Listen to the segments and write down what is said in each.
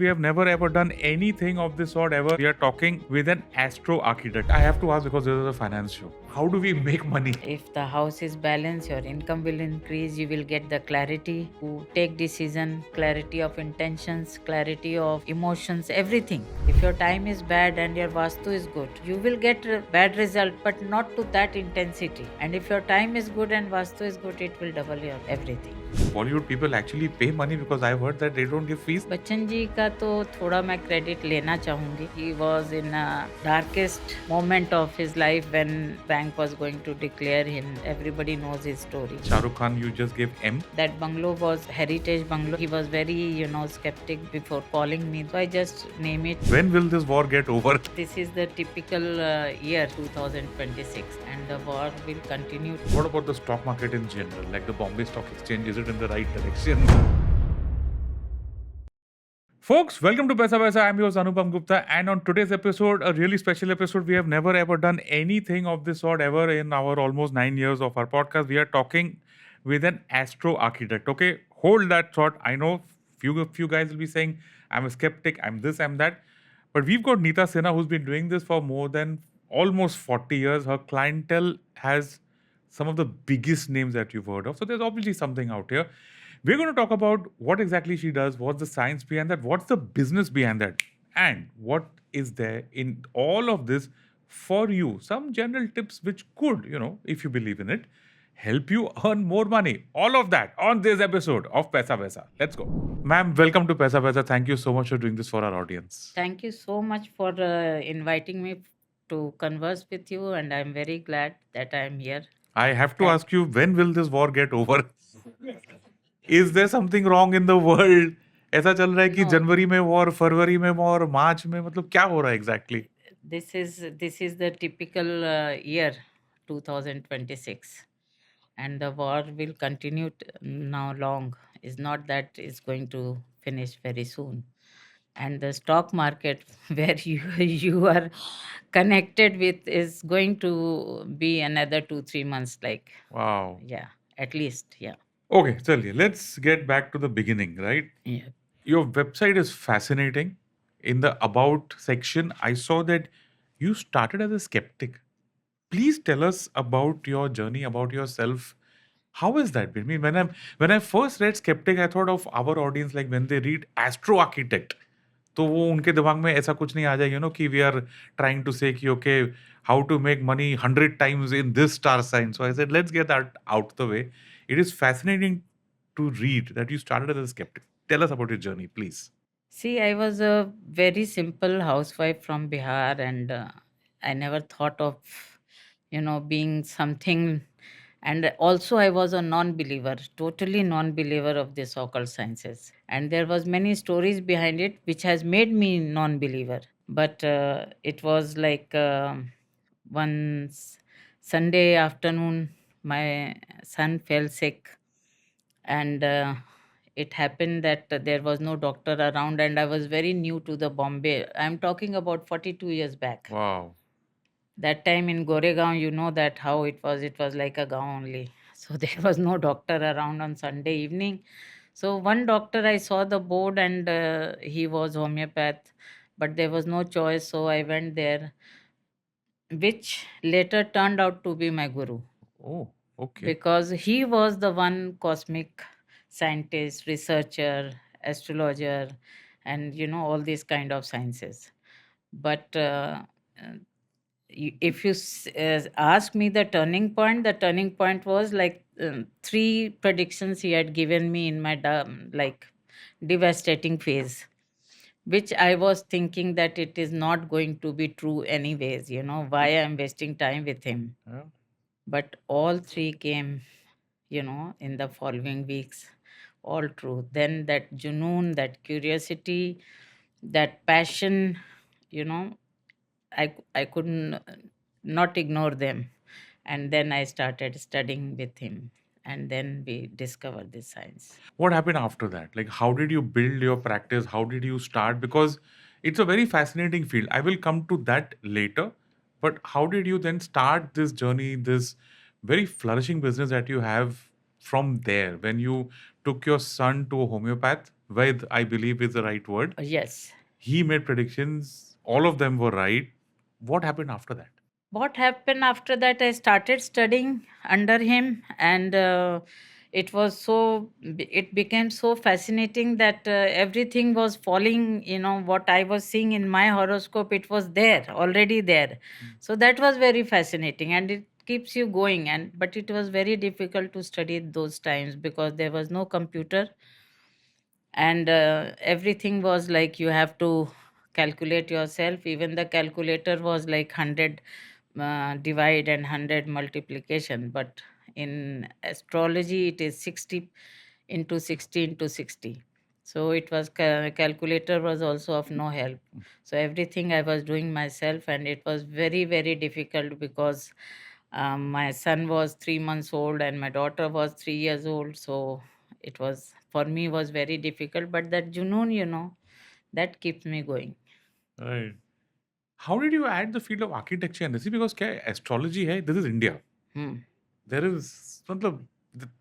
We have never ever done anything of this sort ever. We are talking with an astro-architect. I have to ask because this is a finance show. How do we make money? If the house is balanced, your income will increase. You will get the clarity to take decision, clarity of intentions, clarity of emotions, everything. If your time is bad and your vastu is good, you will get a bad result, but not to that intensity. And if your time is good and vastu is good, it will double your everything. Bollywood people actually pay money because I've heard that they don't give fees. Bachchan ji का तो थोड़ा मैं credit लेना चाहूँगी. He was in a darkest moment of his life when bank was going to declare him. Everybody knows his story. Shah Rukh Khan, you just gave M. That bungalow was heritage bungalow. He was very, skeptic before calling me. So I just name it. When will this war get over? This is the typical year 2026 and the war will continue. What about the stock market in general? Like the Bombay Stock Exchange, is it in the right direction? Folks, welcome to Paisa Paisa. I'm your host Anupam Gupta, and on today's episode, a really special episode. We have never ever done anything of this sort ever in our almost 9 years of our podcast. We are talking with an astro-architect. Okay, hold that thought. I know few guys will be saying I'm a skeptic, I'm this, I'm that, but we've got Neeta Sinha who's been doing this for more than almost 40 years. Her clientele has some of the biggest names that you've heard of. So there's obviously something out here. We're going to talk about what exactly she does, what's the science behind that, what's the business behind that, and what is there in all of this for you. Some general tips which could, if you believe in it, help you earn more money. All of that on this episode of Paisa Paisa. Let's go. Ma'am, welcome to Paisa Paisa. Thank you so much for doing this for our audience. Thank you so much for inviting me to converse with you, and I'm very glad that I'm here. I have to ask you, when will this war get over? Is there something wrong in the world? ऐसा चल रहा है कि No. जनवरी में war, फरवरी में war, मार्च में, मतलब क्या हो रहा है exactly? This is the typical year 2026, and the war will continue now long. It's not that it's going to finish very soon. And the stock market where you are connected with is going to be another 2-3 months, like, Wow. yeah, at least, yeah. Okay, chaliye, let's get back to the beginning, right? Yeah. Your website is fascinating. In the about section, I saw that you started as a skeptic. Please tell us about your journey, about yourself. How has that been? I mean, when I first read skeptic, I thought of our audience, like when they read Astro-Architect, तो वो उनके दिमाग में ऐसा कुछ नहीं आ जाए, कि we are trying to say कि okay, how to make money 100 times in this star sign. So I said, let's get that out the way. It is fascinating to read that you started as a skeptic. Tell us about your journey, please. See, I was a very simple housewife from Bihar, and I never thought of, being something. And also, I was a non-believer, totally non-believer of this occult sciences. And there was many stories behind it, which has made me non-believer. But it was like one Sunday afternoon, my son fell sick, and it happened that there was no doctor around, and I was very new to the Bombay. I'm talking about 42 years back. Wow. That time in Goregaon, you know that how it was like a gaon only. So there was no doctor around on Sunday evening. So one doctor, I saw the board, and he was homeopath, but there was no choice. So I went there, which later turned out to be my guru, Oh, okay. because he was the one cosmic scientist, researcher, astrologer, and all these kind of sciences. But if you ask me the turning point was like 3 predictions he had given me in my like devastating phase, which I was thinking that it is not going to be true anyways. Why I'm wasting time with him. Yeah. But all 3 came, in the following weeks, all true. Then that junoon, that curiosity, that passion, I couldn't not ignore them. And then I started studying with him. And then we discovered this science. What happened after that? Like, how did you build your practice? How did you start? Because it's a very fascinating field. I will come to that later. But how did you then start this journey, this very flourishing business that you have from there when you took your son to a homeopath? Vaid, I believe is the right word. Yes. He made predictions. All of them were right. What happened after that? What happened after that? I started studying under him, and it became so fascinating that everything was falling. What I was seeing in my horoscope, it was there, already there. So that was very fascinating, and it keeps you going. But it was very difficult to study those times because there was no computer, and everything was like you have to calculate yourself. Even the calculator was like 100 divide and 100 multiplication, but in astrology it is 60 into 60 into 60. So it was calculator was also of no help. So everything I was doing myself, and it was very very difficult because my son was 3 months old and my daughter was 3 years old. So it was, for me, was very difficult, but that junoon, that keeps me going. Right. How did you add the field of architecture and this? Because क्या है, astrology है, this is India. Hmm. There is मतलब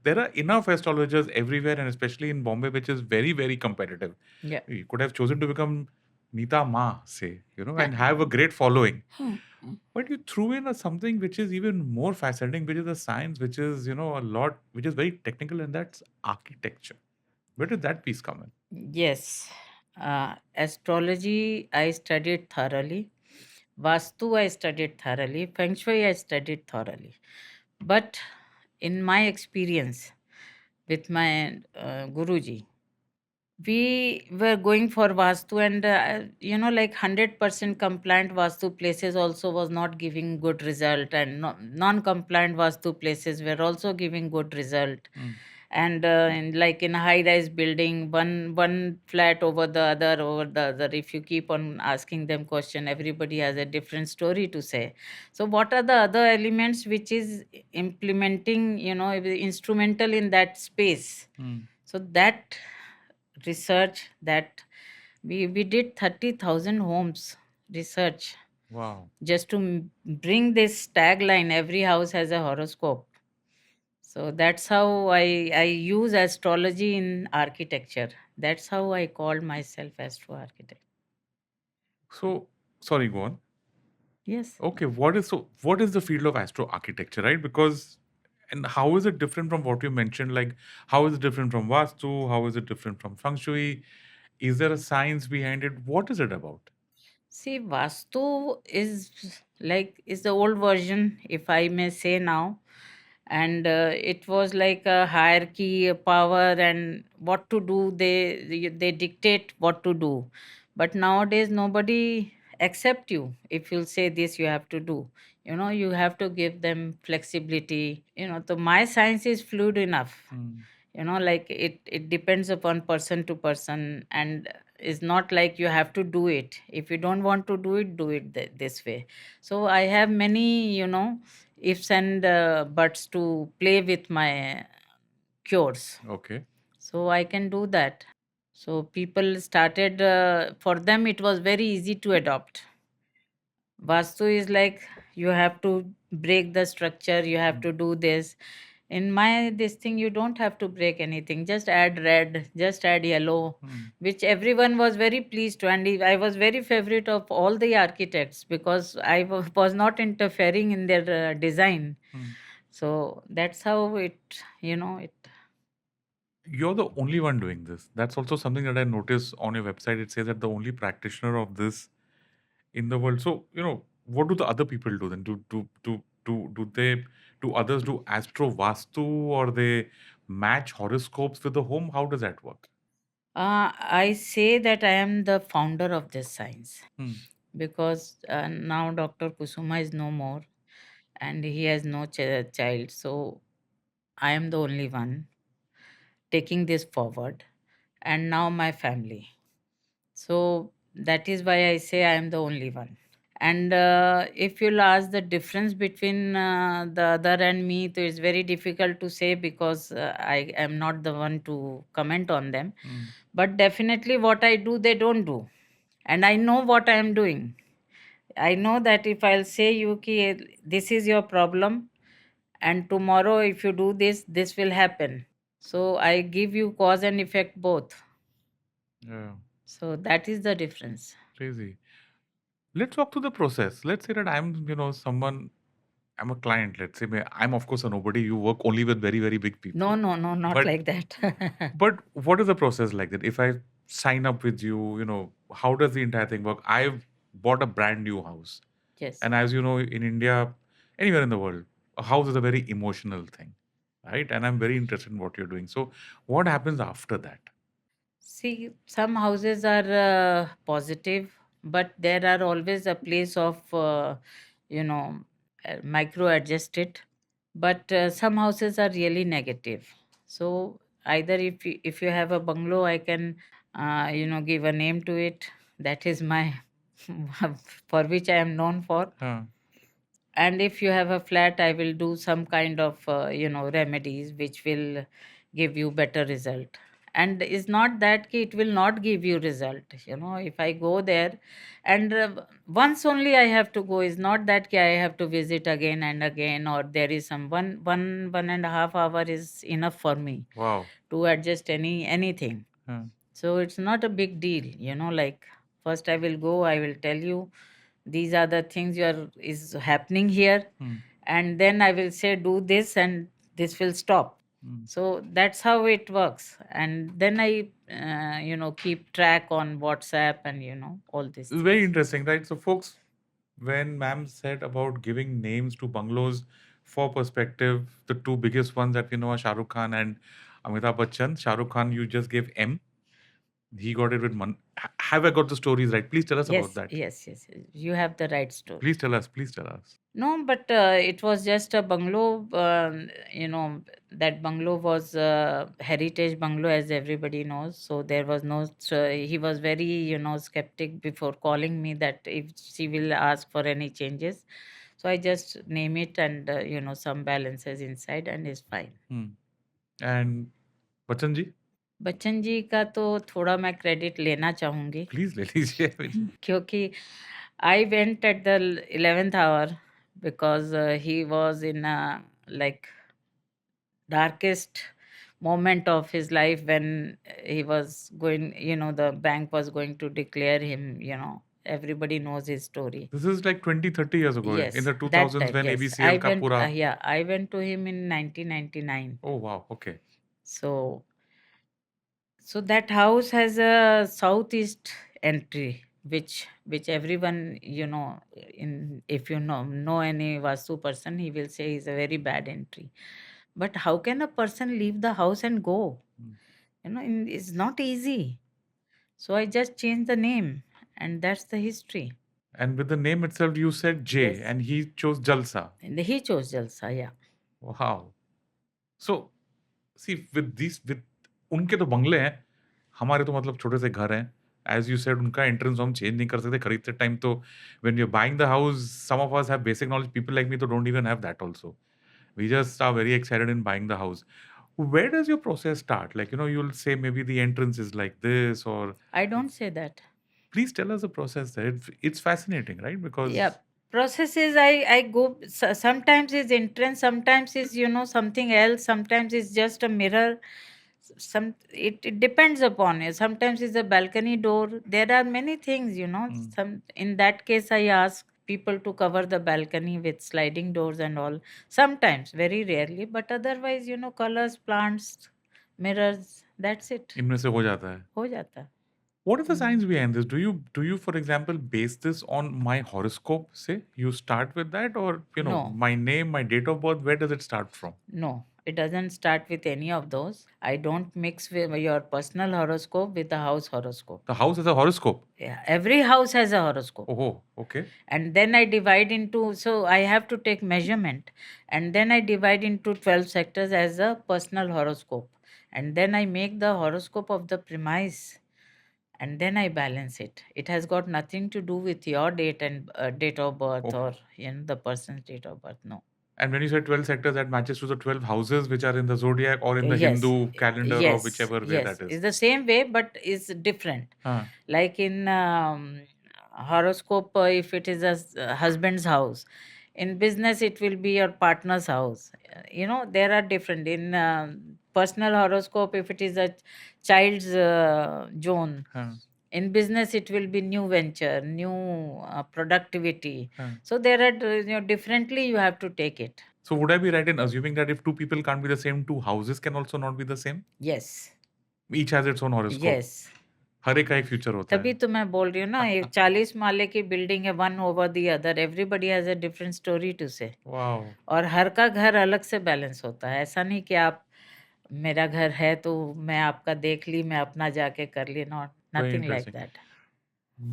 there are enough astrologers everywhere, and especially in Bombay, which is very very competitive. Yeah. You could have chosen to become Neeta Ma, say, and have a great following. But you threw in something which is even more fascinating, which is a science, which is a lot, which is very technical, and that's architecture. Where did that piece come in? Yes. Astrology I studied thoroughly. Vastu I studied thoroughly. Feng Shui I studied thoroughly. But in my experience with my Guruji, we were going for Vastu, and like 100% compliant Vastu places also was not giving good result, and non-compliant Vastu places were also giving good result. And in a high rise building, one flat over the other, if you keep on asking them question, everybody has a different story to say. So what are the other elements which is implementing, instrumental in that space? So that research, that we did 30,000 homes research Wow. just to bring this tagline, every house has a horoscope. So that's how I use astrology in architecture. That's how I called myself Astro-Architect. So, sorry, go on. Yes. Okay, what is the field of astro architecture, right? Because and how is it different from what you mentioned? Like, how is it different from Vastu? How is it different from Feng Shui? Is there a science behind it? What is it about? See, Vastu is the old version, if I may say now, and it was like a hierarchy, a power, and what to do. They dictate what to do, but nowadays nobody accept you. If you'll say this, you have to do. You have to give them flexibility. So my science is fluid enough. Like it depends upon person to person, and it's not like you have to do it. If you don't want to do it this way. So I have many ifs and buts to play with my cures, Okay. so I can do that. So people started, for them it was very easy to adopt. Vastu is like you have to break the structure, you have to do this. In my this thing, you don't have to break anything, just add red, just add yellow, which everyone was very pleased to. And I was very favorite of all the architects because I was not interfering in their design. So that's how it. You're the only one doing this. That's also something that I noticed on your website. It says that the only practitioner of this in the world. So, what do the other people do then? Do others do astro vastu, or they match horoscopes with the home? How does that work? I say that I am the founder of this science Hmm. because now Dr. Kusuma is no more and he has no child. So I am the only one taking this forward, and now my family. So that is why I say I am the only one. And if you'll ask the difference between the other and me, so it's very difficult to say because I am not the one to comment on them. But definitely, what I do, they don't do. And I know what I am doing. I know that if I'll say you, ki, this is your problem, and tomorrow, if you do this, this will happen. So I give you cause and effect both. Yeah. So that is the difference. Crazy. Let's walk through the process. Let's say that someone, I'm a client. Let's say I'm of course a nobody. You work only with very, very big people. No, no, no, not But like that. but what is the process like that? If I sign up with you, how does the entire thing work? I've bought a brand new house. Yes. And as you know, in India, anywhere in the world, a house is a very emotional thing, right? And I'm very interested in what you're doing. So, what happens after that? See, some houses are positive, but there are always a place of, you know, micro adjust it. But some houses are really negative. So either if you have a bungalow, I can, give a name to it. That is my for which I am known for. Huh. And if you have a flat, I will do some kind of remedies which will give you better result. And it's not that it will not give you result. If I go there, and once only I have to go, is not that I have to visit again and again, or there is some one and a half hour is enough for me Wow. to adjust anything. Huh. So it's not a big deal. Like, first I will go, I will tell you these are the things is happening here, Hmm. and then I will say do this, and this will stop. Hmm. So that's how it works. And then I keep track on WhatsApp and all these It's very things. interesting, right? So, folks, when ma'am said about giving names to bungalows, for perspective, the two biggest ones that we know are Shah Rukh Khan and Amitabh Bachchan. Shah Rukh Khan, you just gave M. He got it with Man. Have I got the stories right? Please tell us about Yes, that. yes, you have the right story. Please tell us. Please tell us. No, but it was just a bungalow. That bungalow was a heritage bungalow, as everybody knows. So there was no. So he was very, skeptic before calling me that if she will ask for any changes. So I just name it, and some balances inside, and is fine. Hmm. And Bachchan ji, Bachchan ji का तो थोड़ा मैं credit लेना चाहूँगी, please ले लीजिए. क्योंकि I went at the 11th hour, because he was in a like darkest moment of his life, when he was going, the bank was going to declare him, everybody knows his story. This is like 20, 30 years ago, in Yes, the that 2000s time. when Yes, ABCL ka pura. yeah, I went to him in 1999. Oh wow, okay. So that house has a southeast entry, which everyone, in if you know any Vastu person, he will say is a very bad entry. But how can a person leave the house and go? Hmm. It's not easy. So I just changed the name, and that's the history. And with the name itself, you said J, Yes, and he chose Jalsa. and he chose Jalsa. Yeah. Wow. So see, with उनके तो बंगले हैं, हमारे तो मतलब छोटे से घर हैं. As you said, उनका entrance हम change नहीं कर सकते. खरीदते time तो when you're buying the house, some of us have basic knowledge. People like me तो don't even have that also. We just are very excited in buying the house. Where does your process start? Like, you'll say maybe the entrance is like this, or I don't say that. please tell us the process there. It's fascinating, right? Because Yeah, process is I go, sometimes is entrance, sometimes is something else, sometimes it's just a mirror. It depends upon it. Sometimes it's a balcony door. There are many things. Mm. Some, in that case, I ask people to cover the balcony with sliding doors and all. Sometimes, very rarely, but otherwise, colors, plants, mirrors. That's it. इनमें से हो जाता है. हो जाता है. What is the science behind this? Do you, for example, base this on my horoscope? Say you start with that, or No. my name, my date of birth. Where does it start from? No, it doesn't start with any of those. I don't mix with your personal horoscope with the house horoscope. The house is a horoscope. Yeah, every house has a horoscope. Oh, okay. And then I divide into, so I have to take measurement, and then I divide into 12 sectors as a personal horoscope. And then I make the horoscope of the premise, and then I balance it. It has got nothing to do with your date and date of birth, Okay. or the person's date of birth. No. And when you say 12 sectors, that matches to the 12 houses which are in the zodiac or in the Yes, Hindu calendar, or yes, whichever way yes. that is. It's the same way, but it's different. Huh. Like in horoscope, if it is a husband's house, In business, it will be your partner's house. There are different. In personal horoscope, if it is a child's zone, in business, it will be new venture, new productivity. So there are, differently you have to take it. So would I be right in assuming that if two people can't be the same, two houses can also not be the same? Yes. Each has its own horoscope. Yes. हर एक का एक future होता तभी है. तो मैं बोल रही हूँ ना, ये 40 माले की बिल्डिंग है, one over the other, everybody has a different story to say. Wow. और हर का घर अलग से बैलेंस होता है. ऐसा नहीं कि आप, मेरा घर है तो मैं आपका देख ली, मैं अपना जाके कर ली. Not, Very nothing like interesting. That.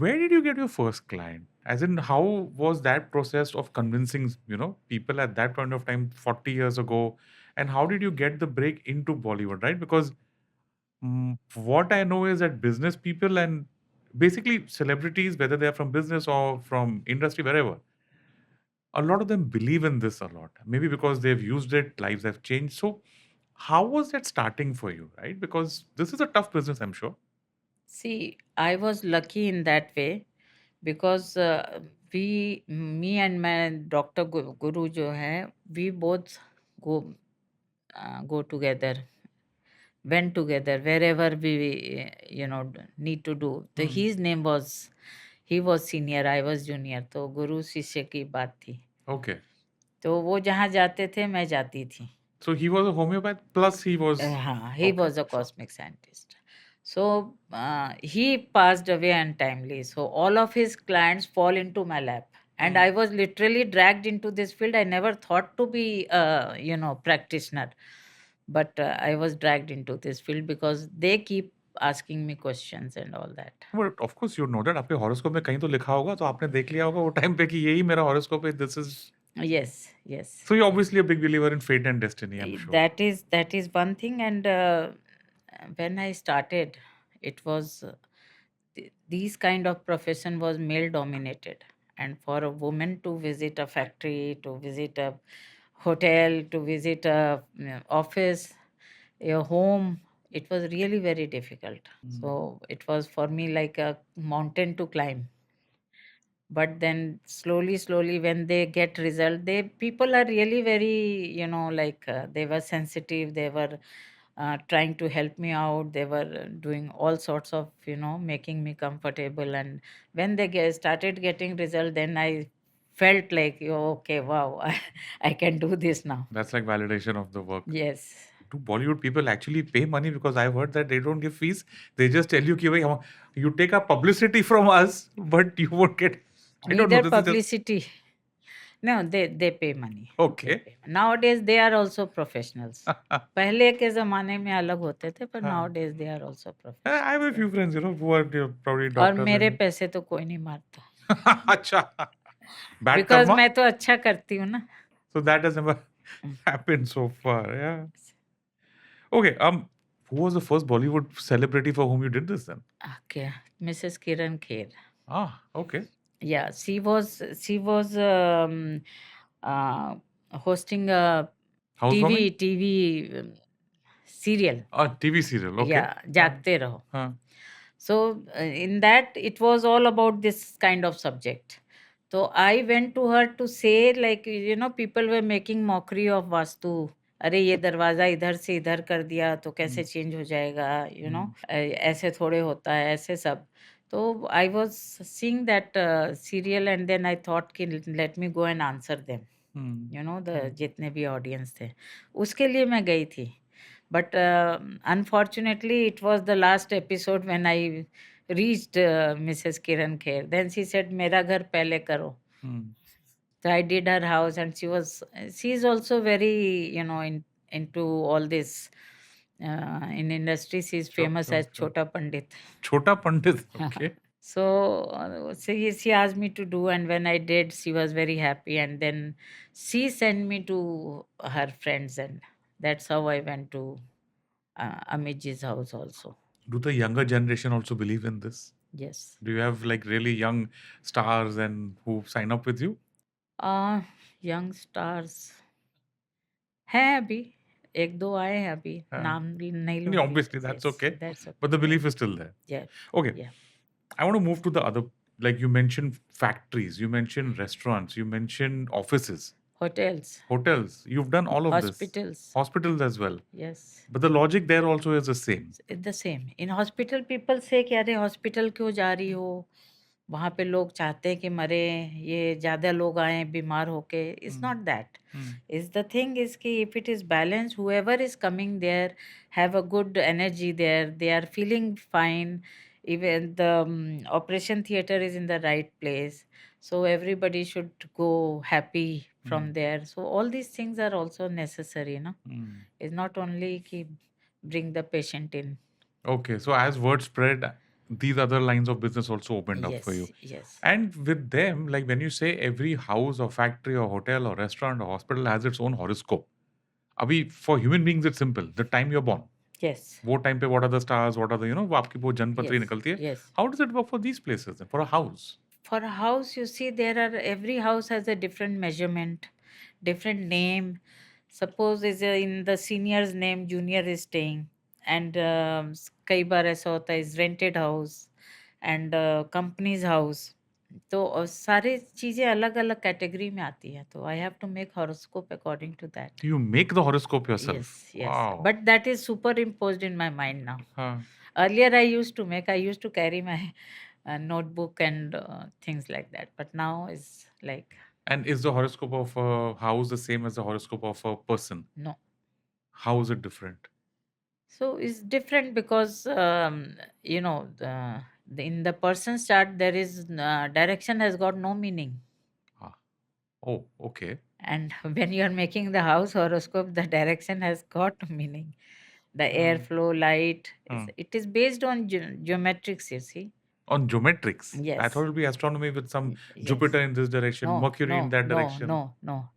Where did you get your first client? As in, how was that process of convincing, people at that point of time, 40 years ago, and how did you get the break into Bollywood, right? Because what I know is that business people and basically celebrities, whether they are from business or from industry, wherever, a lot of them believe in this a lot. Maybe because they've used it, lives have changed. So, how was that starting for you, right? Because this is a tough business, I'm sure. See, I was lucky in that way because me and my doctor Guru जो है, we both go go together, went together wherever we need to do. तो his name was, he was senior, I was junior, तो गुरु शिष्य की बात थी. Okay. तो वो जहाँ जाते थे मैं जाती थी. So he was a homeopath plus he was. हाँ, he Okay, was a sure. cosmic scientist. So he passed away untimely. So all of his clients fall into my lap. And I was literally dragged into this field. I never thought to be a practitioner, but I was dragged into this field because they keep asking me questions and all that. But of course you know that आपके horoscope में कहीं तो लिखा होगा, तो आपने देख लिया होगा वो टाइम पे कि यही मेरा horoscope है. This is. Yes, yes. So you're obviously a big believer in fate and destiny, I'm sure. That is one thing. And when I started, it was these kind of profession was male dominated, and for a woman to visit a factory, to visit a hotel, to visit a office, a home, it was really very difficult. So it was for me like a mountain to climb. But then slowly when they get result, they people are really very like they were sensitive, they were trying to help me out, they were doing all sorts of making me comfortable. And when they started getting result, then I felt like, oh, okay, wow, I can do this now. That's like validation of the work. Yes. Do Bollywood people actually pay money? Because I've heard that they don't give fees. They just tell you कि भाई you take a publicity from us, but you won't get. I don't know. Neither This is just. publicity. No, they pay money. Okay. Nowadays they are also professionals. पहले के ज़माने में अलग होते थे, पर हाँ. nowadays they are also I have a professionals. few friends, who are probably और doctors. मेरे and- पैसे तो कोई नहीं मारता, अच्छा. Bad because karma. मैं तो अच्छा करती हूँ ना. So that has never happened so far. Yeah. Okay. Who was the first Bollywood celebrity for whom you did this then? Okay, Mrs. Kiran Kher. Ah, okay. Yeah, she was hosting a Housewarming? TV serial. TV serial. Okay. Yeah, जागते रहो. Huh. So in that it was all about this kind of subject. So I went to her to say, like, people were making mockery of Vastu. अरे ये दरवाजा इधर से इधर कर दिया तो कैसे चेंज हो जाएगा, ऐसे थोड़े होता है, ऐसे सब. तो I was seeing that serial, and then I thought कि let me go and answer them, जितने भी ऑडियंस थे, उसके लिए मैं गई थी. But unfortunately, it was the last episode when I reached Mrs. Kiran Kher. Then she said, "मेरा घर पहले करो." So I did her house, and she is also very, into all this. In industry, she is famous as Chota Pandit. Chota Pandit. Okay. So she asked me to do, and when I did, she was very happy. And then she sent me to her friends, and that's how I went to Amitji's house also. Do the younger generation also believe in this? Yes. Do you have like really young stars and who sign up with you? Young stars हैं अभी, एक दो आए हैं अभी, हाँ. नाम भी नहीं No, लूंगी. obviously, that's Yes, okay. that's okay. But the belief is still there. Yeah. Okay. Yeah. I want to move to the other like you mentioned factories, you mentioned restaurants, you mentioned offices, hotels, hotels. You've done all of this. hospitals. Hospitals as well. Yes. But the logic there also is the same. It's the same. In hospital, people say कि अरे hospital क्यों जा रही हो? वहाँ पे लोग चाहते हैं कि मरे, ये ज़्यादा लोग आए बीमार होके. It's not that. Is the thing is कि if it is balanced, whoever is coming there have a good energy there. They are feeling fine. Even the operation theater is in the right place. So everybody should go happy from there. So all these things are also necessary, no? It's not only कि bring the patient in. Okay, so as word spread, these other lines of business also opened up for you. Yes. And with them, like when you say every house or factory or hotel or restaurant or hospital has its own horoscope. Abhi, for human beings, it's simple. The time you're born. Yes. वो time पे what are the stars, what are the, वो आपकी वो जन्मपत्री Yes. निकलती है. Yes. How does it work for these places then, for a house? For a house, you see, every house has a different measurement, different name. Suppose is in the senior's name, junior is staying, and कई बार ऐसा होता है is rented house and company's house. तो सारी चीजें अलग अलग category में आती है, तो I have to make horoscope according to that. You make the horoscope yourself. Yes. Wow. But that is superimposed in my mind now. Huh. Earlier, I used to carry my notebook and things like that. But now it's like, And is the horoscope of a house the same as the horoscope of a person? no. How is it different? So it's different because, in the person's chart, there is direction has got no meaning. Ah. Oh, okay. And when you are making the house horoscope, the direction has got meaning. The airflow, light, it is based on geometrics, you see. On geometrics. I Yes. thought it would be astronomy with some Yes. Jupiter in this direction, No, Mercury in that no, direction. no.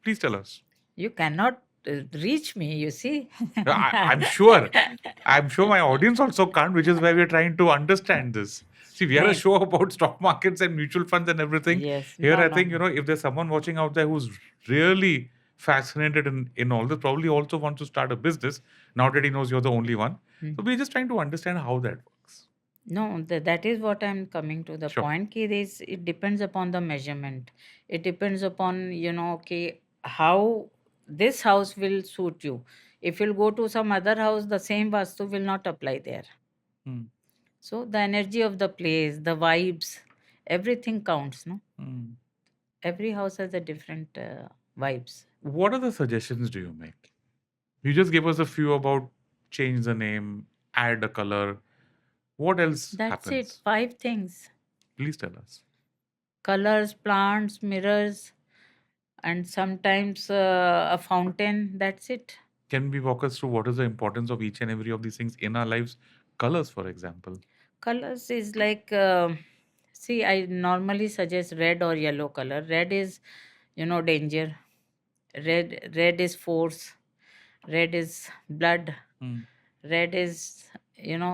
Please tell us. You cannot reach me, you see. I'm sure. I'm sure my audience also can't, which is why we're trying to understand this. See, we are a No. show about stock markets and mutual funds and everything. Yes. Here, No, I no, think, no. if there's someone watching out there who's really fascinated in all this, probably also wants to start a business now that he knows you're the only one. So we're just trying to understand how that works. No, that is what I'm coming to the Sure. point. It depends upon the measurement. It depends upon, how this house will suit you. If you'll go to some other house, the same Vastu will not apply there. So the energy of the place, the vibes, everything counts, no? Every house has a different vibes. What other suggestions do you make? You just gave us a few about change the name, add a color. What else That's happens? it. 5 things. Please tell us. Colors, plants, mirrors, and sometimes a fountain. That's it. Can we walk us through what is the importance of each and every of these things in our lives? Colors, for example. Colors is like, see, I normally suggest red or yellow color. Red is, danger. Red is force. Red is blood. Red is,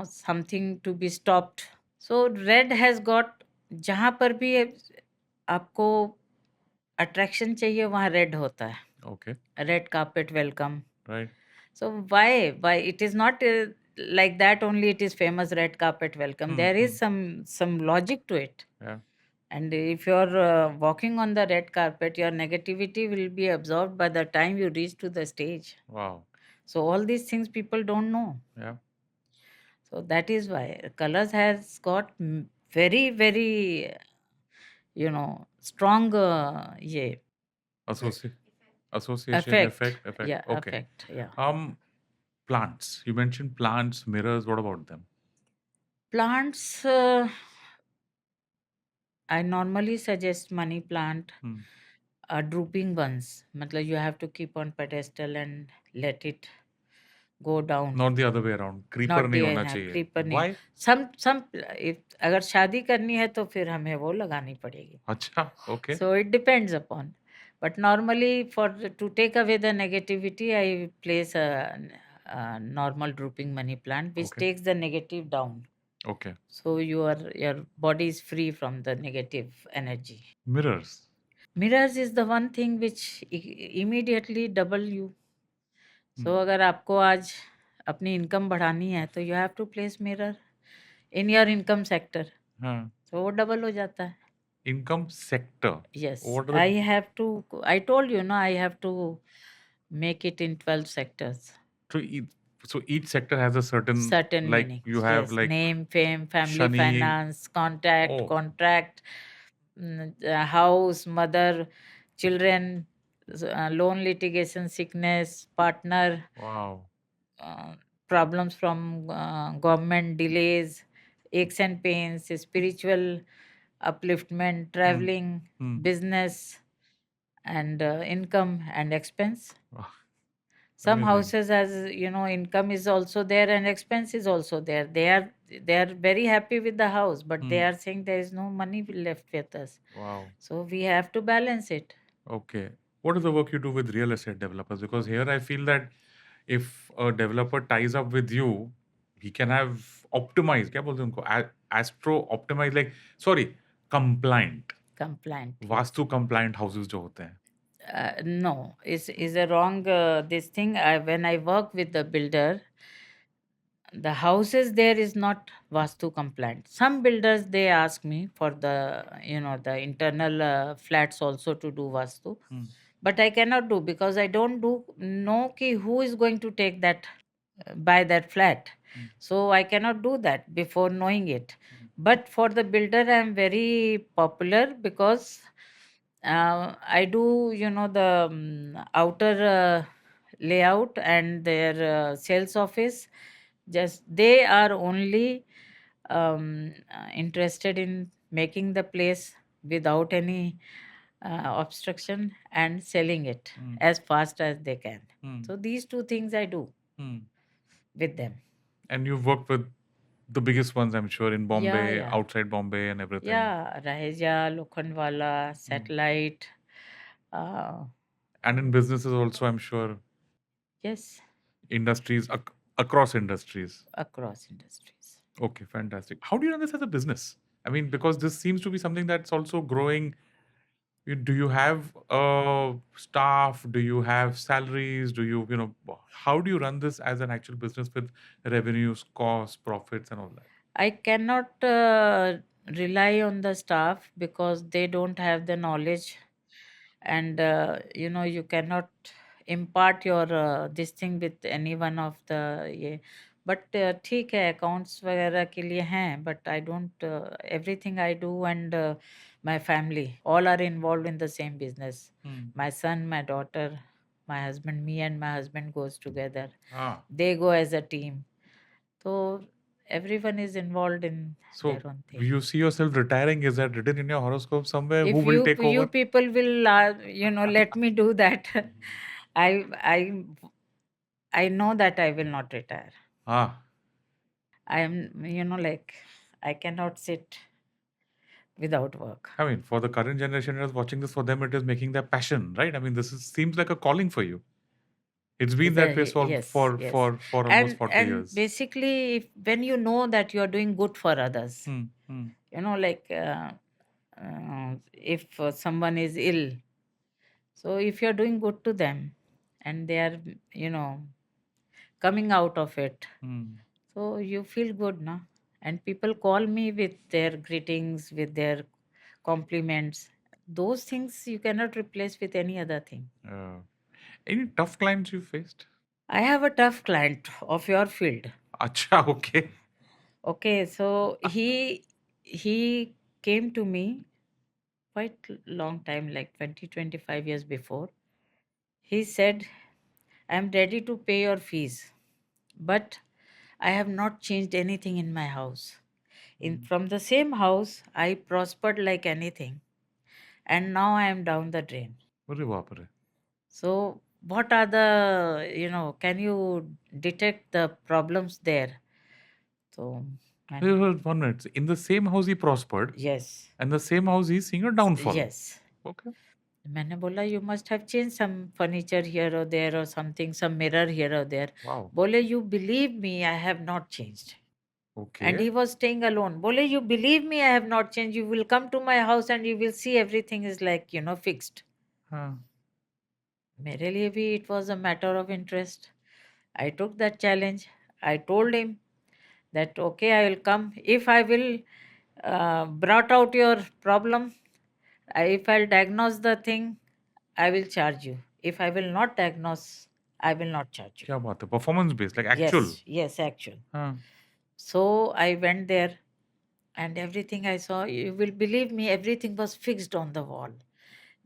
something to be stopped. So red has got, जहाँ पर भी आपको attraction चाहिए वहाँ red होता है. Okay. Red carpet welcome. Right. So why it is not like that only. It is famous red carpet welcome. There is some logic to it. Yeah. And if you're walking on the red carpet, your negativity will be absorbed by the time you reach to the stage. Wow. So all these things people don't know. Yeah. So that is why colors has got very, very, strong Association, effect. effect. Yeah, Okay. effect. Yeah. Plants. You mentioned plants, mirrors. What about them? Plants, I normally suggest money plant, drooping ones. मतलब you have to keep on pedestal and let it go down. Not the other way around. Creeper Not नहीं the होना चाहिए. creeper नहीं. Why? Some if अगर शादी करनी है तो फिर हमें वो लगानी पड़ेगी. अच्छा. Okay. So it depends upon. But normally to take away the negativity, I place a normal drooping money plant which Okay. takes the negative down. Okay. So your body is free from the negative energy. Mirrors. Mirrors is the one thing which immediately double you. So अगर आपको आज अपनी income बढ़ानी है तो you have to place mirror in your income sector. हाँ. तो वो डबल हो जाता है। Income sector. Yes, What are I the have to. I told you, no, I have to make it in 12 sectors. so each, so each sector has a certain, Certain like you meanings. have Yes, like name, fame, family, Shani. finance, contact, Oh, contract, house, mother, children, loan, litigation, sickness, partner, wow. uh, problems from government, delays, aches and pains, spiritual upliftment, Hmm. traveling, Hmm. business, and income and expense. Wow, Some amazing. houses, as you know, income is also there and expense is also there. They are very happy with the house, but they Hmm. are saying there is no money left with us. Wow. So we have to balance it. Okay. What is the work you do with real estate developers? Because here I feel that if a developer ties up with you, he can have optimized, क्या बोलते हैं उनको? Astro optimized, like, sorry, compliant, Compliant, yes. Vastu compliant houses जो होते हैं. No, is a wrong this thing. When I work with the builder, the houses there is not vastu compliant. Some builders they ask me for the the internal flats also to do vastu, Hmm. but I cannot do because I don't do know ki who is going to take that buy that flat. Hmm. So I cannot do that before knowing it. But for the builder, I am very popular because I do, the outer layout and their sales office. Just they are only interested in making the place without any obstruction and selling it Hmm. as fast as they can. Hmm. So these two things I do Hmm. with them. And you've worked with the biggest ones, I'm sure, in Yeah, Bombay, yeah. outside Bombay, and everything. Yeah, Raheja, Lokhandwala, Hmm. Satellite. Uh, And in businesses also, I'm sure, yes, industries across industries. across industries. Okay, fantastic. How do you run this as a business? I mean, because this seems to be something that's also growing. Do you have staff? Do you have salaries? How do you run this as an actual business with revenues, costs, profits, and all that? I cannot rely on the staff because they don't have the knowledge, and you cannot impart your this thing with any one of the ये. But ठीक है, accounts वगैरह के लिए हैं, but I don't everything I do, and my family all are involved in the same business. Hmm. My son, my daughter, my husband, me and my husband goes together. Ah, They go as a team. So everyone is involved in their so own thing. you see yourself retiring? Is that written in your horoscope somewhere? Who If will you take you over? people will let me do that, I I I know that I will not retire. Ah, I am like I cannot sit without work. I mean, for the current generation that's watching this, for them it is making their passion, right? I mean, seems like a calling for you. It's been Is that way yes, yes. for almost and 40 and years. basically, when you know that you are doing good for others, Hmm. Hmm. like if someone is ill, so if you're doing good to them and they are you know coming out of it, Hmm. so you feel good, na? And people call me with their greetings, with their compliments. Those things you cannot replace with any other thing. Uh, any tough clients you faced? I have a tough client of your field. Acha, okay. Okay, so he came to me quite long time, like 20-25 years before. He said, I'm ready to pay your fees, but I have not changed anything in my house. In from the same house, I prospered like anything, and now I am down the drain. Arre baap re. So, what are the Can you detect the problems there? So, Hey, and hold 1 minute. In the same house he prospered, yes, and the same house he's seeing a downfall. yes. Okay. मैंने बोला you must have changed some furniture here or there or something, some mirror here or there. Wow. बोले you believe me, I have not changed. And Okay. he was staying alone. बोले you believe me, I have not changed. You will come to my house and you will see everything is like fixed. Huh. मेरे लिए भी it was a matter of interest. I took that challenge. I told him that okay, I will come if I will brought out your problem. If I'll diagnose the thing, I will charge you. If I will not diagnose, I will not charge you. क्या बात है, performance based, like actual. Yes, actual. हाँ. So I went there, and everything I saw, you will believe me, everything was fixed on the wall.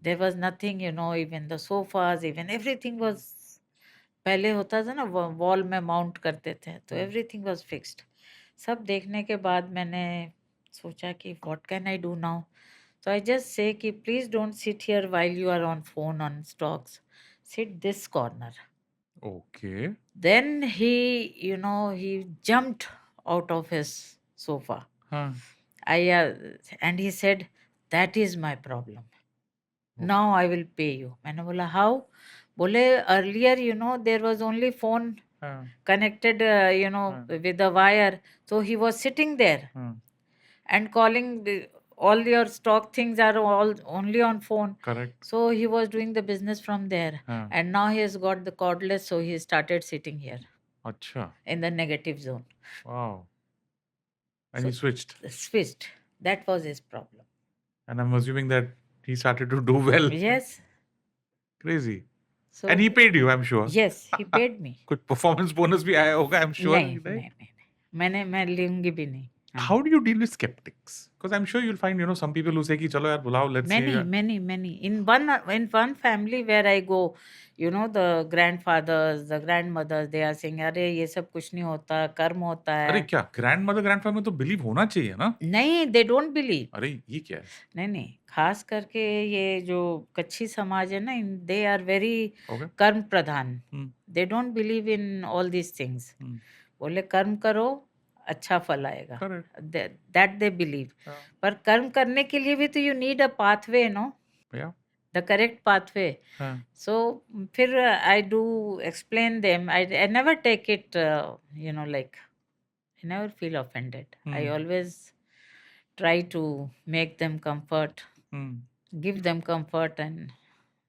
There was nothing, even the sofas, even everything was. पहले होता था ना, wall में mount करते थे, तो everything was fixed. सब देखने के बाद मैंने सोचा कि what can I do now. So I just say कि please don't sit here while you are on phone on stocks. Sit this corner. Okay. Then he jumped out of his sofa. हाँ. And he said, that is my problem. Now I will pay you. मैंने बोला how? बोले earlier there was only phone हाँ. connected with the wire. So he was sitting there हाँ. and calling all your stock things are all only on phone. Correct. So he was doing the business from there. हाँ. And now he has got the cordless, so he started sitting here अच्छा. in the negative zone. Wow. And So he switched. switched. That was his problem. And I'm assuming that he started to do well. Yes. Crazy. So And he paid you, I'm sure. yes, he paid me. कुछ performance bonus भी आया होगा, I'm sure. नहीं right? नहीं नहीं मैं लूंगी भी नहीं. How do you deal with skeptics? Because I'm sure you'll find, some people who say कि चलो यार बुलाओ, let's see. Many. In one family where I go, the grandfathers, the grandmothers, they are saying, अरे ये सब कुछ नहीं होता, कर्म होता अरे है. क्या grandmother grandfather में तो believe होना चाहिए ना? नहीं, they don't believe. अरे ये क्या है? नहीं, खास करके ये जो कच्छी समाज है ना, they are very Okay. कर्म प्रधान. Hmm. They don't believe in all these things. Hmm. बोले कर्म करो, अच्छा फल आएगा. Correct. That they believe. Yeah. पर कर्म करने के लिए भी तो you need a pathway, no? Yeah. The correct pathway. हाँ. So फिर I do explain them. I never take it, like, I never feel offended. I always try to make them comfort, give them comfort, and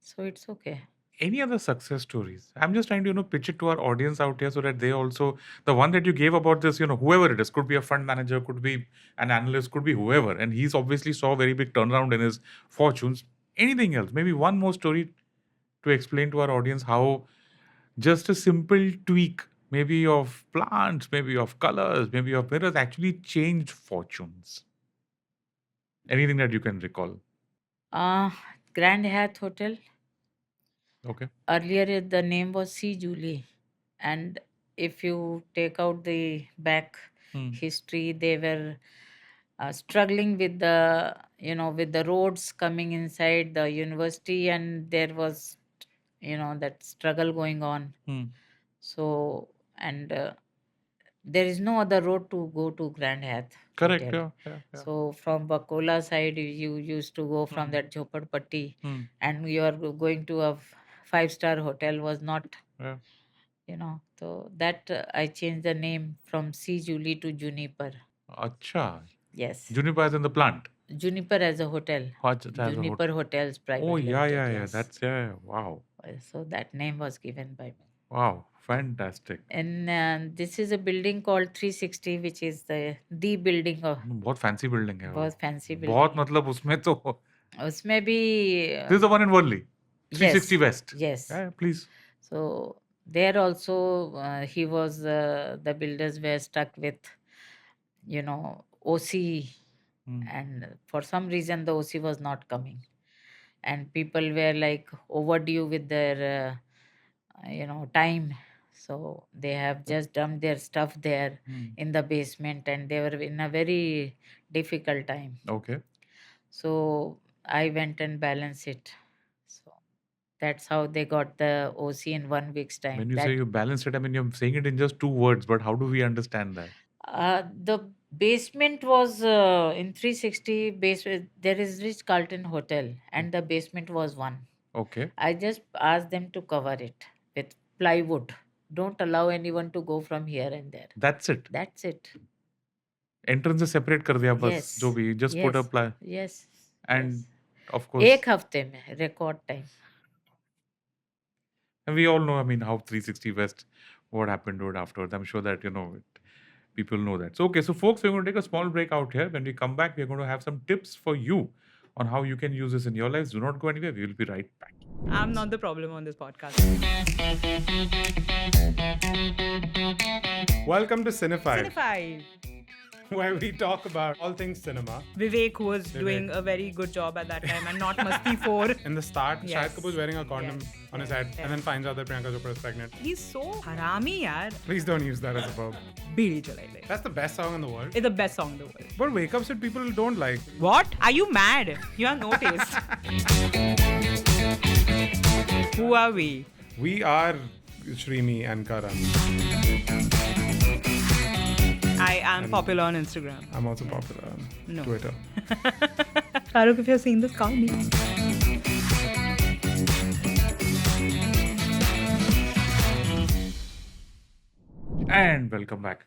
so it's okay. Any other success stories? I'm just trying to, pitch it to our audience out here so that they also, the one that you gave about this, whoever it is, could be a fund manager, could be an analyst, could be whoever. And he's obviously saw a very big turnaround in his fortunes. Anything else? Maybe one more story to explain to our audience how just a simple tweak, maybe of plants, maybe of colors, maybe of mirrors, actually changed fortunes. Anything that you can recall? Grand Hyatt Hotel. Okay. Earlier the name was C. Julie, and if you take out the back history, they were struggling with the roads coming inside the university, and there was that struggle going on. So, and there is no other road to go to Grand Hyatt Correct. Hotel. Yeah. So from Bakola side, you used to go from that Jhopadpatti, and you are going to a 5-star hotel was not, Yeah. So that I changed the name from C. Julie to Juniper. Acha. Yes. Juniper as in the plant. Juniper as a hotel. As a Juniper Hotels Private Oh, yeah. Limited, yes. That's, wow. So that name was given by me. Wow, fantastic. And this is a building called 360, which is the building of. बहुत fancy building है वो. बहुत fancy building. बहुत मतलब उसमें तो. उसमें भी. This is the one in Worli. 360 yes, West. Yes. Yeah, please. So there also he was the builders were stuck with OC, and for some reason the OC was not coming, and people were like overdue with their time. So they have just dumped their stuff there in the basement, and they were in a very difficult time. Okay. So I went and balanced it. So that's how they got the OC in 1 week's time. When you say you balanced it, I mean you're saying it in just 2 words, but how do we understand that? The basement was in 360 base. There is Rich Carlton Hotel, and the basement was one. Okay. I just asked them to cover it with plywood. Don't allow anyone to go from here and there. That's it. That's it. Entrance से separate कर दिया बस Yes. जो भी just put a ply. Yes. And yes. of course. एक हफ्ते में record time. And we all know, I mean, how 360 West, what happened to it afterwards. I'm sure that, people know that. So, okay, so folks, we're going to take a small break out here. When we come back, we're going to have some tips for you on how you can use this in your lives. Do not go anywhere. We will be right back. I'm not the problem on this podcast. Welcome to Cinefive, Cinefive. where we talk about all things cinema. Vivek was doing a very good job at that time and not Masti 4. In the start, Yes. Shahid Kapoor's wearing a condom Yes. on his head Yes. and then finds out that Priyanka Chopra is pregnant. He's so harami, yaar. Please don't use that as a verb. Beedi chalai le. That's the best song in the world. It's the best song in the world. But wake ups that people don't like. What? Are you mad? You have no taste. Who are we? We are Shrimi and Karan. I am popular on Instagram. I'm also popular on No. Twitter. Shah Rukh, if you're seeing this, call me. And welcome back.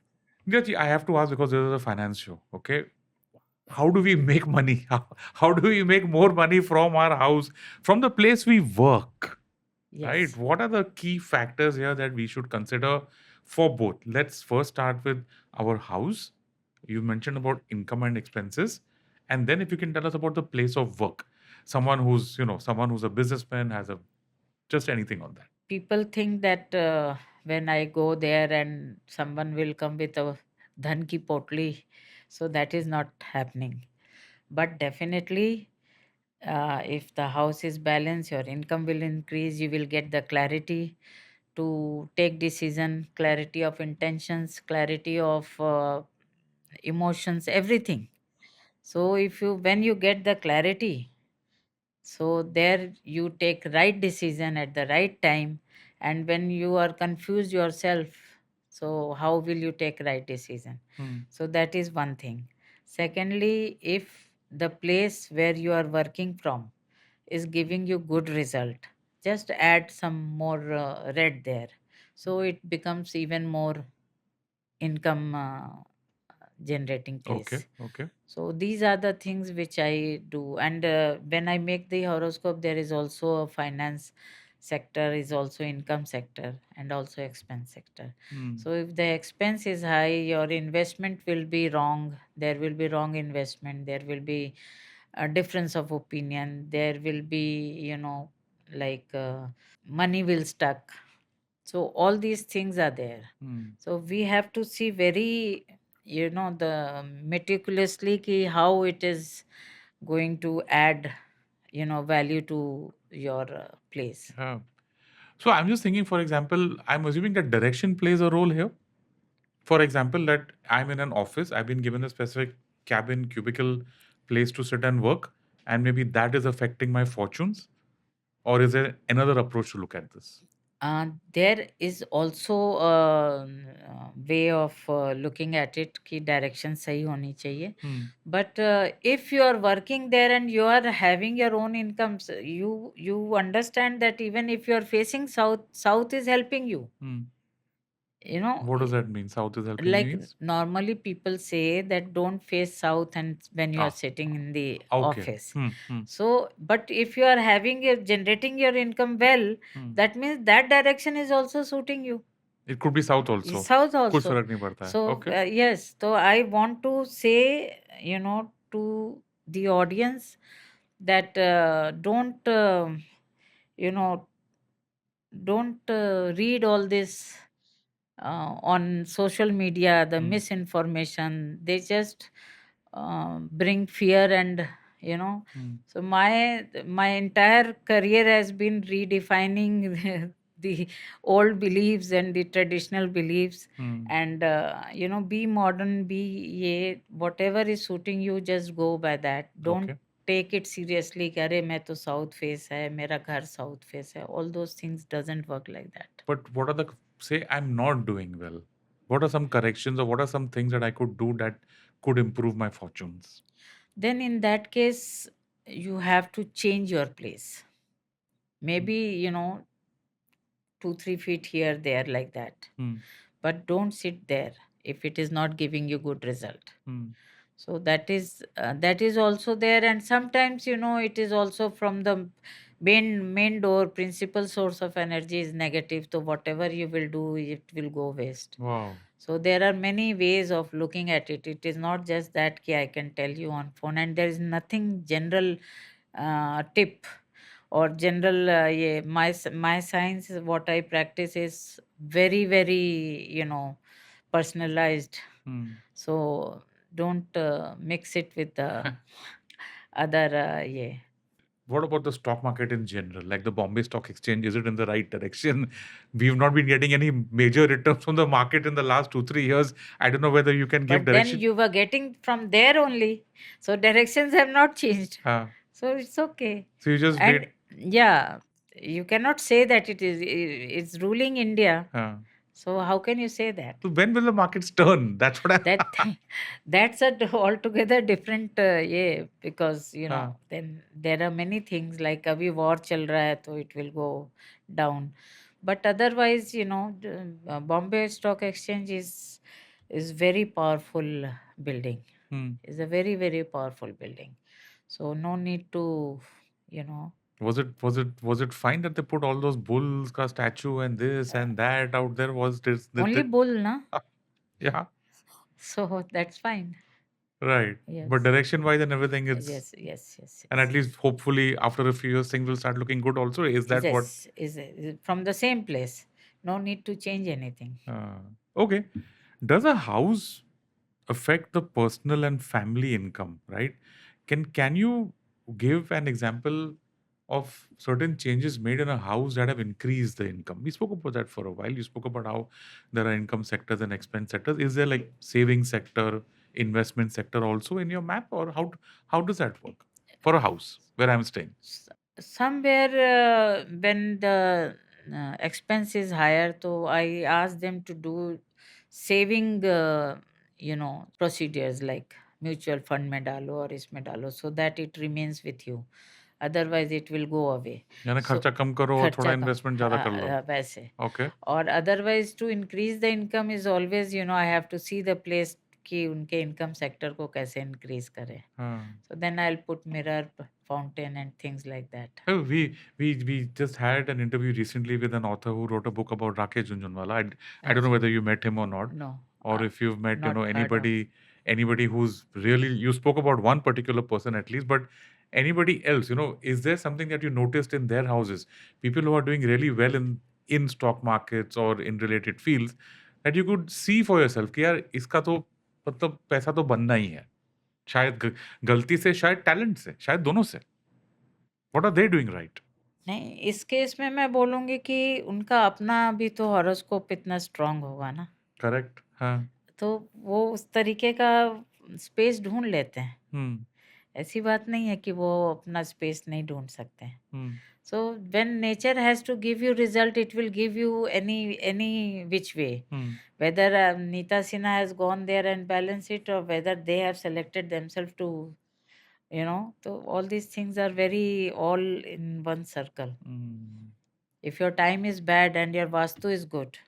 Neeraj, I have to ask because this is a finance show, okay? How do we make money? How do we make more money from our house, from the place we work? Yes. Right? What are the key factors here that we should consider for both? Let's first start with our house. You mentioned about income and expenses. And then if you can tell us about the place of work. Someone who's a businessman, has a just anything on that. People think that when I go there and someone will come with a dhan ki potli, so that is not happening. But definitely, if the house is balanced, your income will increase. You will get the clarity to take decision, clarity of intentions, clarity of emotions, everything. So when you get the clarity, so there you take right decision at the right time. And when you are confused yourself, so how will you take right decision? So that is one thing. Secondly, if the place where you are working from is giving you good result, just add some more red there, so it becomes even more income generating place. Okay. So these are the things which I do. And when I make the horoscope, there is also a finance sector, is also income sector, and also expense sector. So if the expense is high, your investment will be wrong. There will be wrong investment. There will be a difference of opinion. There will be, like money will stuck. So all these things are there. So we have to see very, the meticulously how it is going to add, value to your place. Yeah. So I'm just thinking, for example, I'm assuming that direction plays a role here. For example, that I'm in an office, I've been given a specific cabin, cubicle place to sit and work, and maybe that is affecting my fortunes. Or is there another approach to look at this? There is also a way of looking at it कि direction सही होनी चाहिए. But if you are working there and you are having your own incomes, you understand that even if you are facing south is helping you. What does that mean? South is helping Like means? normally people say that don't face south and when you Ah, are sitting in the okay. office. Hmm. So, but if you are generating your income well, that means that direction is also suiting you. It could be south also. South कुछ also. फर्क नहीं पड़ता है. So, Okay. yes, so I want to say, to the audience that don't, read all this on social media, the misinformation. They just bring fear and, so my entire career has been redefining the old beliefs and the traditional beliefs. And be modern, be whatever is suiting you, just go by that. Don't Okay. take it seriously कि अरे मैं तो south face है, मेरा घर south face है. All those things doesn't work like that. But what are say I'm not doing well? What are some corrections or what are some things that I could do that could improve my fortunes? Then in that case, you have to change your place. Maybe 2-3 feet here, there, like that. But don't sit there if it is not giving you good result. So that is also there. And sometimes it is also from the main door, principal source of energy is negative, so whatever you will do, it will go waste. Wow. So there are many ways of looking at it. It is not just that ki I can tell you on phone, and there is nothing general tip or general my science is what I practice is very very personalized. Hmm. So don't mix it with the other yeah. What about the stock market in general? Like the Bombay Stock Exchange, is it in the right direction? We've not been getting any major returns from the market in the last 2-3 years. I don't know whether you can give But then direction. you were getting from there only, so directions have not changed. Huh. So it's okay. So you just And wait. yeah, you cannot say that it's ruling India. Huh. So how can you say that? So when will the markets turn? That's what I. That's altogether different yeah, because Huh. then there are many things like abhi war chal raha hai, so it will go down. But otherwise, Bombay Stock Exchange is very powerful building. Hmm. Is a very very powerful building. So no need to, you know. Was it fine that they put all those bulls ka statue and this and that out there? Was this Only bull, na? yeah, So that's fine. right. But Yes. direction wise and everything, it's Yes, yes, yes, and yes. at least hopefully after a few years things will start looking good also. Is that what? Yes, is from the same place. No need to change anything. Okay. Does a house affect the personal and family income, right? Can you give an example of certain changes made in a house that have increased the income? We spoke about that for a while. You spoke about how there are income sectors and expense sectors. Is there like saving sector, investment sector also in your map, or how does that work for a house where I'm staying? Somewhere when the expense is higher, so I ask them to do saving, procedures like mutual fund में डालो और इसमें डालो, so that it remains with you. Otherwise, it will go away. यानी So खर्चा कम करो और थोड़ा खर्चा कम, इन्वेस्टमेंट ज्यादा कर लो. वैसे. Okay. Or otherwise, to increase the income is always, I have to see the place कि उनके income sector को कैसे increase करे. So then I'll put mirror, fountain and things like that. Oh, we just had an interview recently with an author who wrote a book about Rakesh Jhunjhunwala. I don't know whether you met him or not, No, or if you've met, not heard of. anybody who's really, you spoke about one particular person at least, but anybody else, is there something that you noticed in their houses? People who are doing really well in stock markets or in related fields that you could see for yourself कि यार इसका तो मतलब पैसा तो बनना ही है. शायद गलती से, शायद टैलेंट से, शायद दोनों से. What are they doing right? नहीं, इस केस में मैं बोलूंगी कि उनका अपना भी तो हॉरोस्कोप इतना स्ट्रांग होगा ना, करेक्ट. हाँ. तो वो उस तरीके का स्पेस ढूंढ लेते हैं. ऐसी बात नहीं है कि वो अपना स्पेस नहीं ढूंढ सकते हैं. So when nature has to give you result, it will give you any which way. Whether Neeta Sinha has gone there and balanced it, or whether they have selected themselves to, so all these things are very all in one circle. If your time is bad and your vastu is good,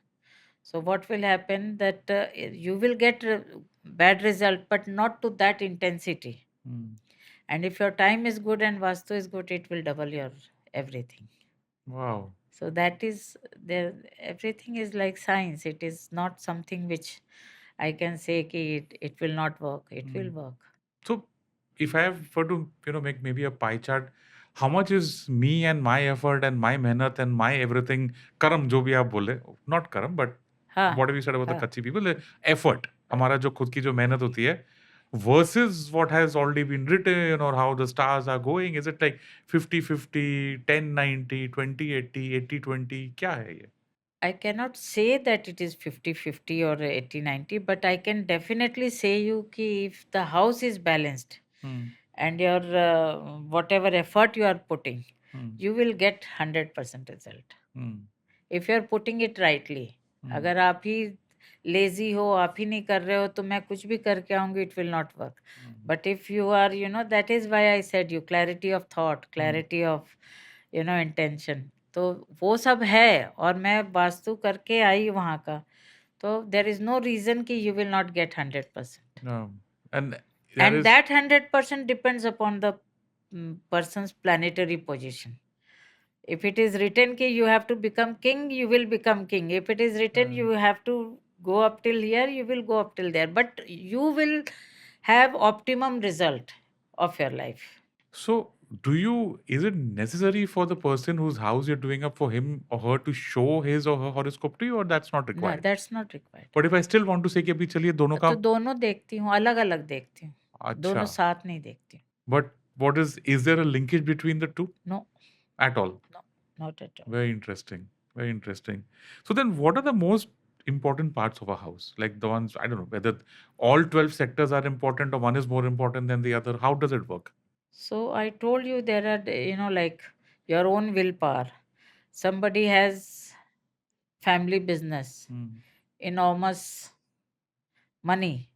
so what will happen that you will get bad result, but not to that intensity. And if your time is good and vastu is good, it will double your everything. Wow. So that is there. Everything is like science. It is not something which I can say ki it will not work. It will work. So if I have were to, make maybe a pie chart, how much is me and my effort and my mehnat and my everything, karam जो भी आप बोले, not karam, but हाँ, what have you said about the हाँ. कच्ची people, effort, हमारा जो खुद की जो मेहनत होती है, versus what has already been written or how the stars are going, is it like 50-50, 10-90, 20-80, 80-20, क्या है ये? I cannot say that it is 50-50 or 80-90, but I can definitely say you ki if the house is balanced and your whatever effort you are putting, you will get 100% result. If you are putting it rightly. अगर आप ही lazy हो, आप ही नहीं कर रहे हो, तो मैं कुछ भी करके आऊंगी, it will not work. But if you are, that is why I said you clarity of thought, clarity of, intention. तो वो सब है और मैं वास्तु करके आई वहाँ का, तो there is no reason कि you will not get 100%. No. And And that 100% depends upon the person's planetary position. If it is written ki you have to become king, you will become king. If it is written you have to go up till here, you will go up till there. But you will have optimum result of your life. So, is it necessary for the person whose house you're doing up for him or her to show his or her horoscope to you, or that's not No, required? that's not required. But if I still want to say कि अभी चलिए दोनों का तो दोनों देखती हूँ, अलग अलग देखती हूँ, दोनों अच्छा, साथ नहीं देखती हूँ. but is there a linkage between the two No, at all? no, not at all. Very interesting. Very interesting. So then what are the most important parts of a house? Like the ones, I don't know, whether all 12 sectors are important or one is more important than the other. How does it work? So I told you there are, like your own willpower. Somebody has family business, enormous money,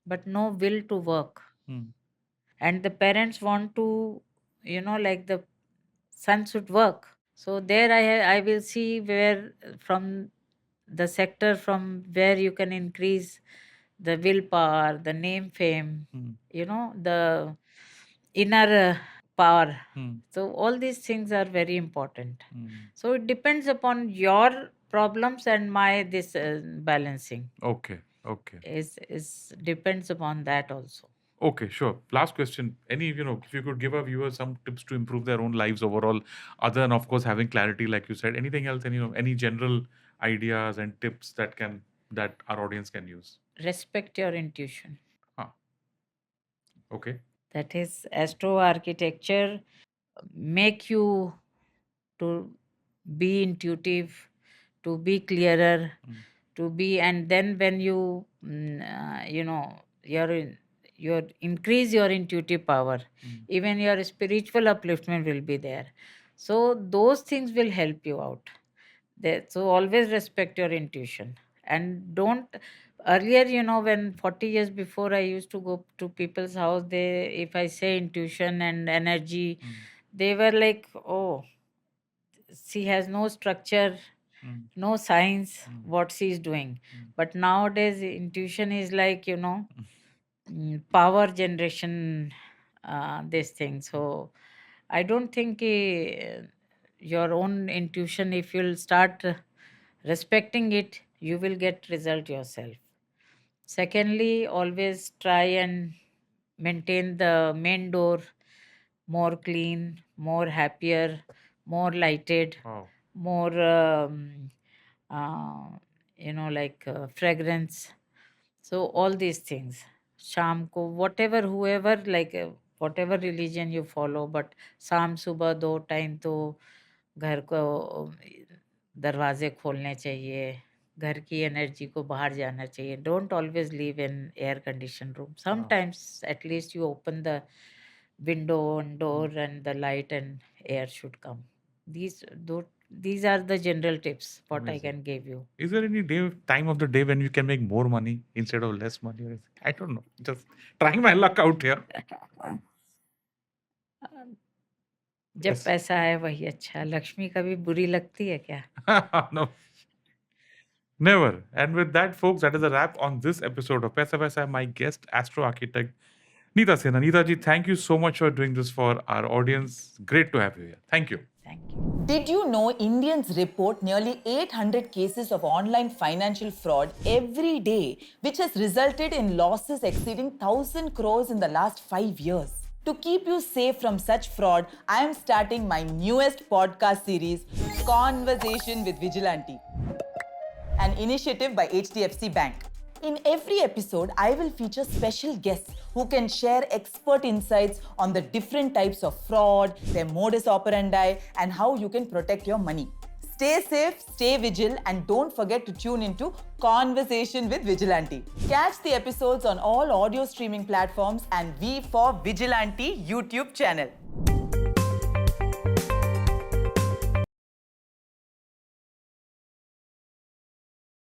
but no will to work. And the parents want to, like the son should work. So there I will see where from the sector from where you can increase the willpower, the name, fame, the inner power. So all these things are very important. So it depends upon your problems and my this balancing Okay. Okay. is depends upon that also. Okay, sure. Last question. If you could give our viewers some tips to improve their own lives overall, other than of course having clarity, like you said, anything else, and any general ideas and tips that our audience can use. Respect your intuition. Huh. Okay. That is Astro-Architecture make you to be intuitive, to be clearer, to be, and then when you your increase your intuitive power, even your spiritual upliftment will be there. So those things will help you out there. So always respect your intuition and don't. Earlier, when 40 years before I used to go to people's house, they, if I say intuition and energy, they were like, oh, she has no structure, no science, what she is doing. But nowadays, intuition is like, power generation, this thing. So I don't think your own intuition, if you'll start respecting it, you will get result yourself. Secondly, always try and maintain the main door more clean, more happier, more lighted, Wow. more like fragrance. So all these things. Sham ko whatever whoever like whatever religion you follow, but शाम सुबह 2 time तो घर को दरवाजे खोलने चाहिए, घर की एनर्जी को बाहर जाना चाहिए. Don't always live in air condition room. Sometimes at least you open the window and door and the light and air should come. These are the general tips what I Amazing. can give you. Is there any time of the day when you can make more money instead of less money? Or I don't know. Just trying my luck out here. जब Yes. पैसा है वही अच्छा. लक्ष्मी कभी बुरी लगती है क्या? No. Never. And with that, folks, that is a wrap on this episode of Paisa Paisa. My guest, Astro Architect Neeta Sinha. Neeta ji, thank you so much for doing this for our audience. Great to have you here. Thank you. Thank you. Did you know Indians report nearly 800 cases of online financial fraud every day, which has resulted in losses exceeding 1,000 crores in the last 5 years? To keep you safe from such fraud, I am starting my newest podcast series, Conversation with Vigilante, an initiative by HDFC Bank. In every episode, I will feature special guests who can share expert insights on the different types of fraud, their modus operandi, and how you can protect your money. Stay safe, stay vigilant, and don't forget to tune into Conversation with Vigilante. Catch the episodes on all audio streaming platforms and V for Vigilante YouTube channel.